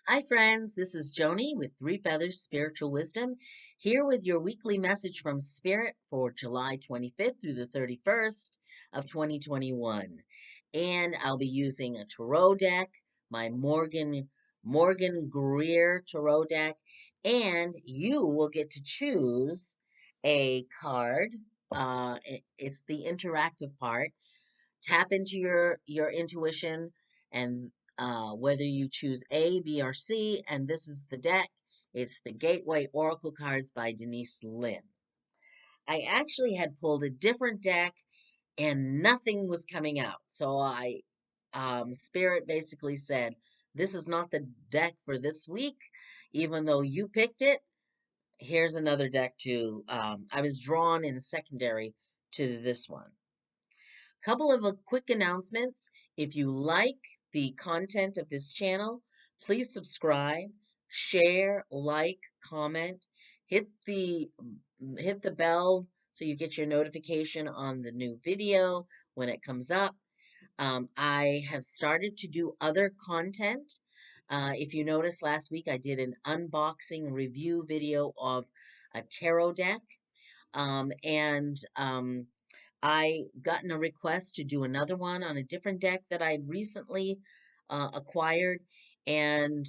Hi, friends. This is Joni with Three Feathers Spiritual Wisdom, here with your weekly message from Spirit for July 25th through the 31st of 2021. And I'll be using a tarot deck, my Morgan-Greer tarot deck, and you will get to choose a card. It's the interactive part. Tap into your intuition and whether you choose A, B, or C, and this is the deck. It's the Gateway Oracle cards by Denise Linn. I actually had pulled a different deck and nothing was coming out. So Spirit basically said, this is not the deck for this week, even though you picked it. Here's another deck too. I was drawn in secondary to this one. Couple of quick announcements. If you like the content of this channel, please subscribe, share, like, comment, hit the hit the bell so you get your notification on the new video when it comes up. I have started to do other content. If you noticed last week, I did an unboxing review video of a tarot deck. I gotten a request to do another one on a different deck that I'd recently acquired, and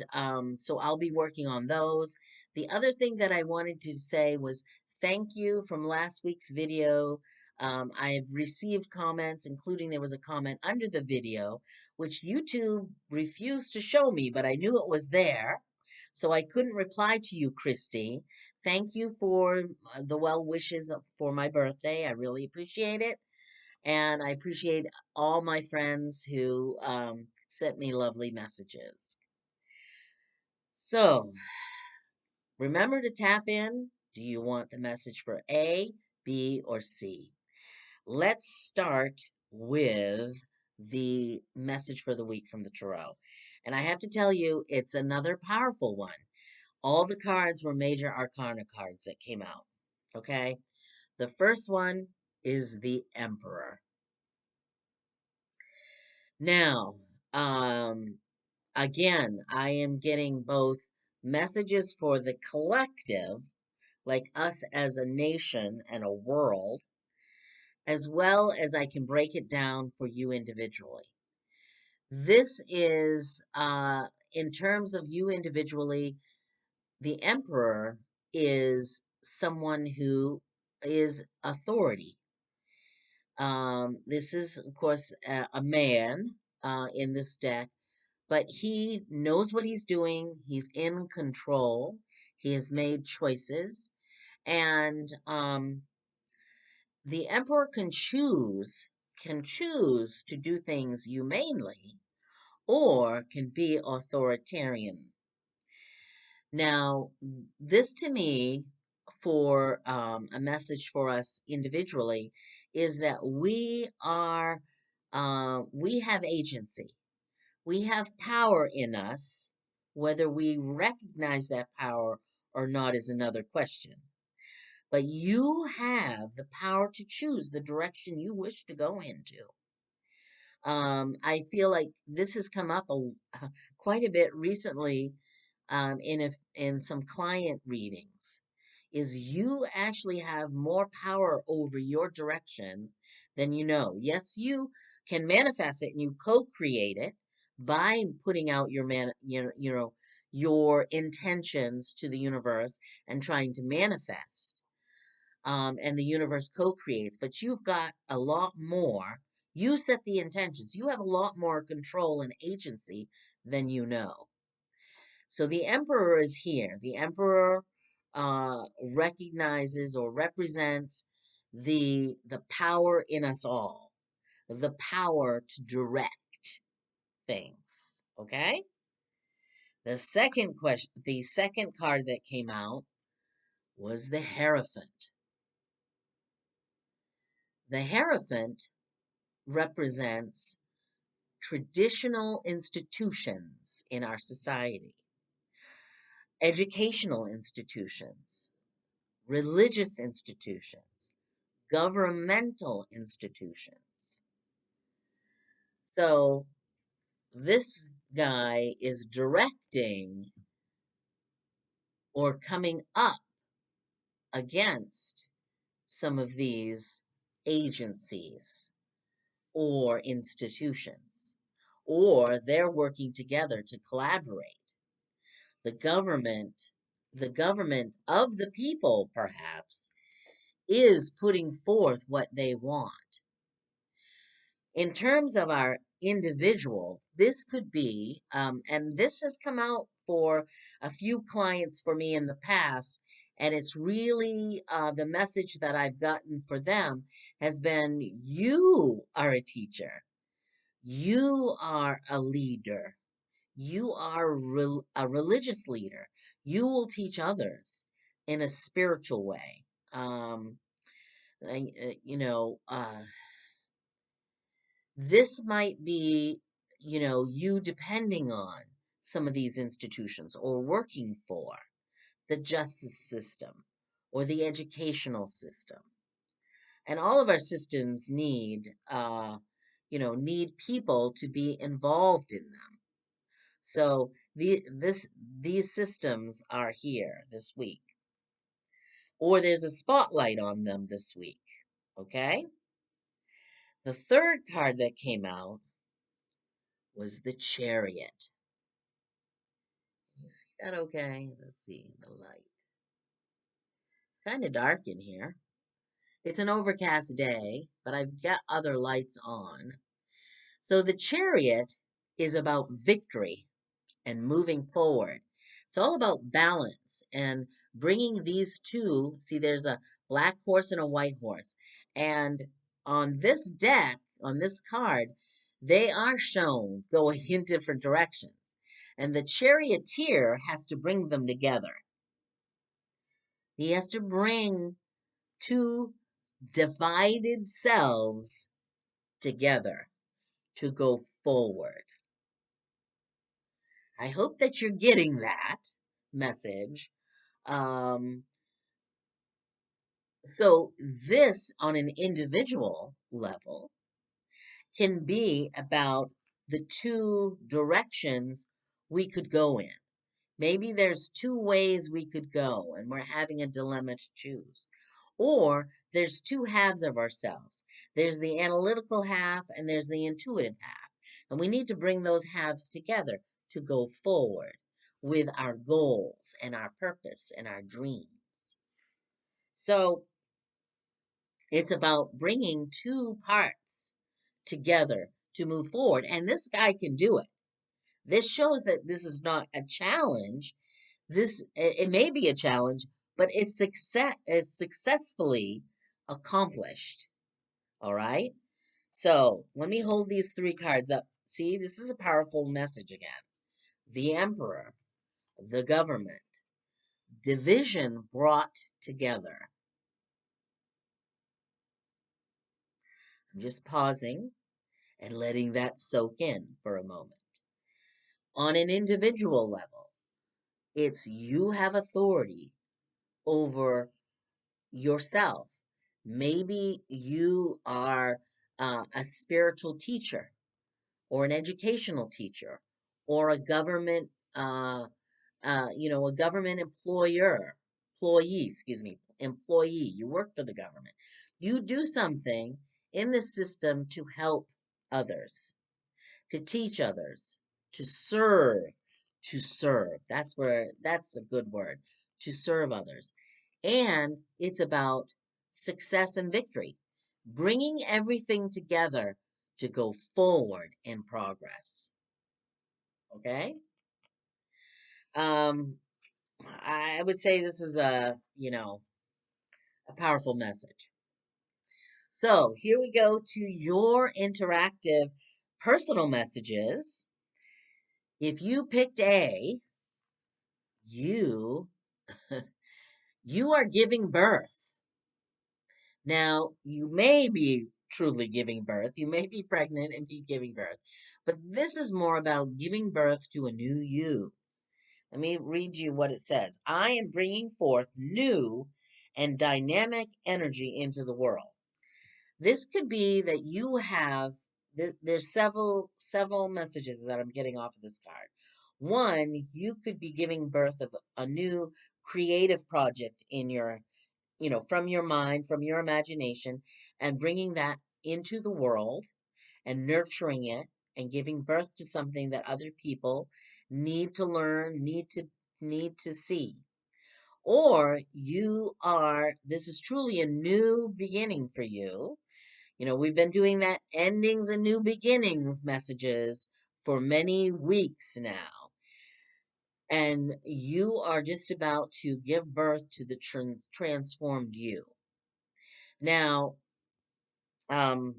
so I'll be working on those. The other thing that I wanted to say was thank you from last week's video. I've received comments, including there was a comment under the video, which YouTube refused to show me, but I knew it was there. So I couldn't reply to you, Christy. Thank you for the well wishes for my birthday. I really appreciate it. And I appreciate all my friends who sent me lovely messages. So remember to tap in. Do you want the message for A, B, or C? Let's start with the message for the week from the tarot. And I have to tell you, it's another powerful one. All the cards were major arcana cards that came out. Okay. The first one is the Emperor. Now, again, I am getting both messages for the collective, like us as a nation and a world, as well as I can break it down for you individually. This is, in terms of you individually, the Emperor is someone who is authority. This is, of course, a man in this deck, but he knows what he's doing. He's in control. He has made choices. And the Emperor can choose to do things humanely or can be authoritarian. Now, this to me, for a message for us individually, is that we have agency. We have power in us. Whether we recognize that power or not is another question. But you have the power to choose the direction you wish to go into. I feel like this has come up quite a bit recently in some client readings. Is you actually have more power over your direction than you know. Yes, you can manifest it and you co-create it by putting out your intentions to the universe and trying to manifest. And the universe co-creates, but you've got a lot more. You set the intentions. You have a lot more control and agency than you know. So the emperor is here. The emperor recognizes or represents the power in us all, the power to direct things. Okay. The second card that came out was the Hierophant. The Hierophant represents traditional institutions in our society, educational institutions, religious institutions, governmental institutions. So this guy is directing or coming up against some of these agencies or institutions, or they're working together to collaborate. The government, the government of the people, perhaps, is putting forth what they want. In terms of our individual, this could be, and this has come out for a few clients for me in the past, and it's really the message that I've gotten for them has been you are a teacher, you are a leader, you are a religious leader, you will teach others in a spiritual way. You know, this might be, you depending on some of these institutions or working for the justice system or the educational system. And all of our systems need people to be involved in them. So these systems are here this week, or there's a spotlight on them this week. Okay? The third card that came out was the Chariot. You see that okay? Let's see the light. It's kind of dark in here. It's an overcast day, but I've got other lights on. So the Chariot is about victory and moving forward. It's all about balance and bringing these two. See, there's a black horse and a white horse. And on this deck, on this card, they are shown going in different directions. And the charioteer has to bring them together. He has to bring two divided selves together to go forward. I hope that you're getting that message. Um, so this on an individual level can be about the two directions we could go in. Maybe there's two ways we could go and we're having a dilemma to choose. Or there's two halves of ourselves. There's the analytical half and there's the intuitive half. And we need to bring those halves together to go forward with our goals and our purpose and our dreams. So it's about bringing two parts together to move forward. And this guy can do it. This shows that this is not a challenge. It may be a challenge, but it's successfully accomplished. All right. So let me hold these three cards up. See, this is a powerful message again. The Emperor, the government, division brought together. I'm just pausing and letting that soak in for a moment. On an individual level, it's you have authority over yourself. Maybe you are a spiritual teacher or an educational teacher or a government, a government employee. You work for the government. You do something in the system to help others, to teach others, to serve, to serve. That's a good word, to serve others. And it's about success and victory, bringing everything together to go forward in progress. Okay? Um, I would say this is a powerful message. So here we go to your interactive personal messages. If you picked A, you you are giving birth. Now, you may be truly giving birth. You may be pregnant and be giving birth. But this is more about giving birth to a new you. Let me read you what it says. I am bringing forth new and dynamic energy into the world. This could be that you have there's several messages that I'm getting off of this card. One, you could be giving birth of a new creative project in your, from your mind, from your imagination, and bringing that into the world and nurturing it and giving birth to something that other people need to learn, need to see. Or this is truly a new beginning for you. We've been doing that endings and new beginnings messages for many weeks now. And you are just about to give birth to the transformed you. Now, um,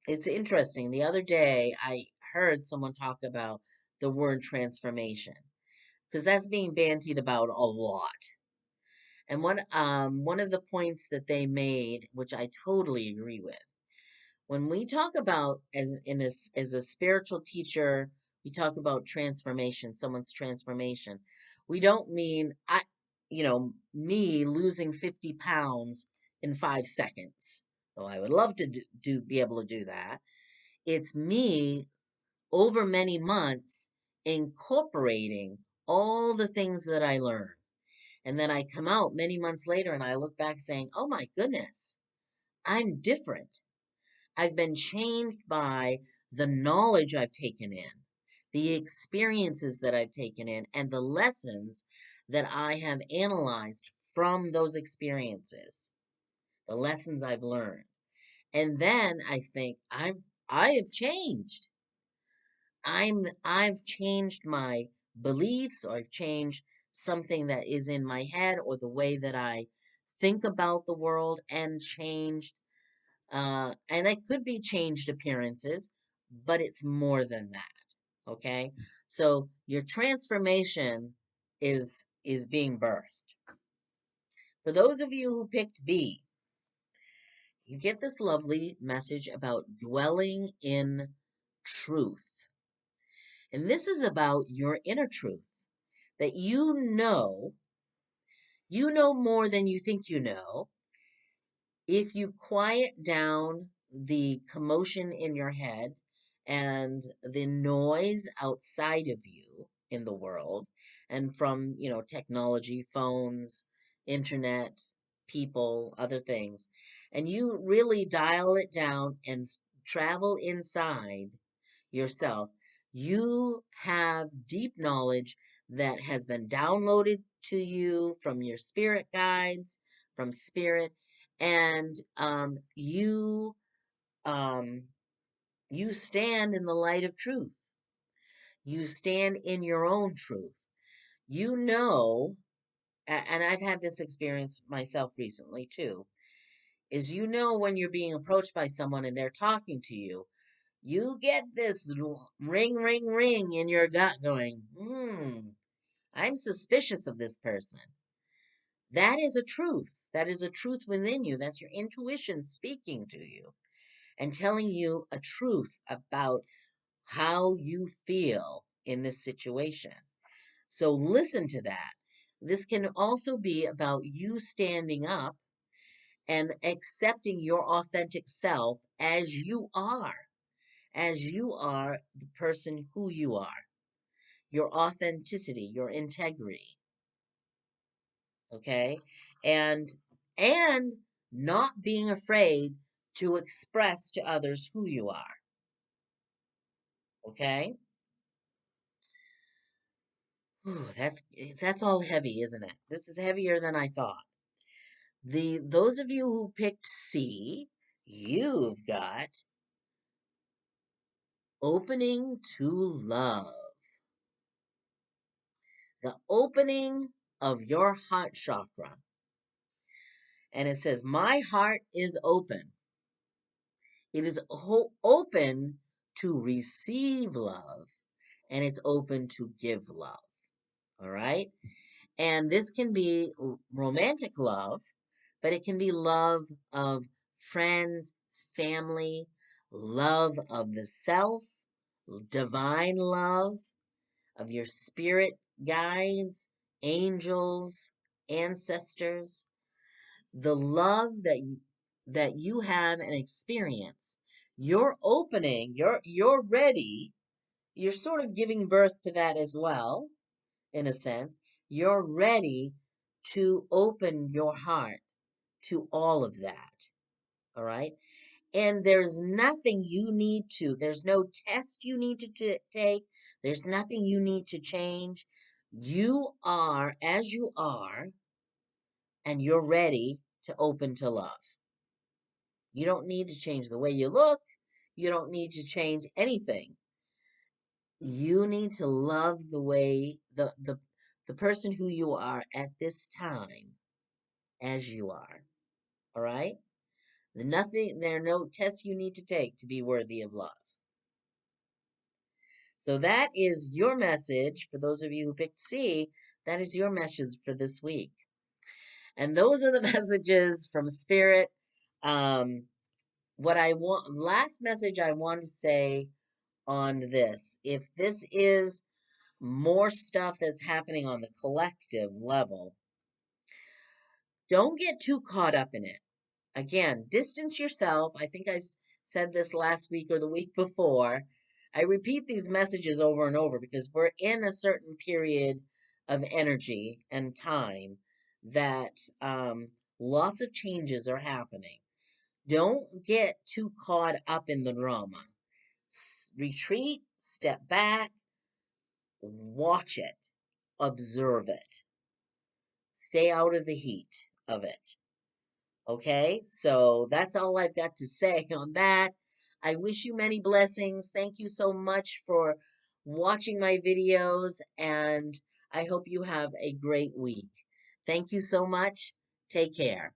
it's interesting. The other day, I heard someone talk about the word transformation because that's being bandied about a lot. And one of the points that they made, which I totally agree with, when we talk about as a spiritual teacher, we talk about transformation, someone's transformation. We don't mean me losing 50 pounds in 5 seconds. Though I would love to be able to do that. It's me over many months incorporating all the things that I learned. And then I come out many months later and I look back saying, oh my goodness, I'm different. I've been changed by the knowledge I've taken in, the experiences that I've taken in, and the lessons that I have analyzed from those experiences, the lessons I've learned. And then I think I have changed. I've changed my beliefs, or I've changed something that is in my head, or the way that I think about the world, and changed and it could be changed appearances, but it's more than that. Okay, so your transformation is being birthed. For those of you who picked B, you get this lovely message about dwelling in truth. And this is about your inner truth, that you know more than you think you know. If you quiet down the commotion in your head and the noise outside of you in the world, and from, technology, phones, internet, people, other things, and you really dial it down and travel inside yourself, you have deep knowledge that has been downloaded to you from your spirit guides, from spirit, and um, you stand in the light of truth. You stand in your own truth. You know, and I've had this experience myself recently too, is when you're being approached by someone and they're talking to you, you get this ring, ring, ring in your gut going, I'm suspicious of this person. That is a truth. That is a truth within you. That's your intuition speaking to you and telling you a truth about how you feel in this situation. So listen to that. This can also be about you standing up and accepting your authentic self as you are the person who you are, your authenticity, your integrity. Okay? And and not being afraid to express to others who you are. Okay? Ooh, that's all heavy, isn't it? This is heavier than I thought. Those of you who picked C, you've got opening to love. The opening of your heart chakra. And it says, my heart is open. It is open to receive love, and it's open to give love. All right? And this can be romantic love, but it can be love of friends, family, love of the self, divine love of your spirit guides, angels, ancestors, the love that you have and experience You're opening, you're ready. You're sort of giving birth to that as well, in a sense. You're ready to open your heart to all of that. All right. And there's nothing you need to, there's no test you need to take. There's nothing you need to change. You are as you are, and you're ready to open to love. You don't need to change the way you look. You don't need to change anything. You need to love the way the person who you are at this time as you are. All right? There are no tests you need to take to be worthy of love. So that is your message for those of you who picked C. That is your message for this week. And those are the messages from Spirit. What I want, last message I want to say on this, if this is more stuff that's happening on the collective level, don't get too caught up in it. Again, distance yourself. I think said this last week or the week before. I repeat these messages over and over because we're in a certain period of energy and time that lots of changes are happening. Don't get too caught up in the drama. Retreat, step back, watch it, observe it, stay out of the heat of it. Okay, so that's all I've got to say on that. I wish you many blessings. Thank you so much for watching my videos, and I hope you have a great week. Thank you so much. Take care.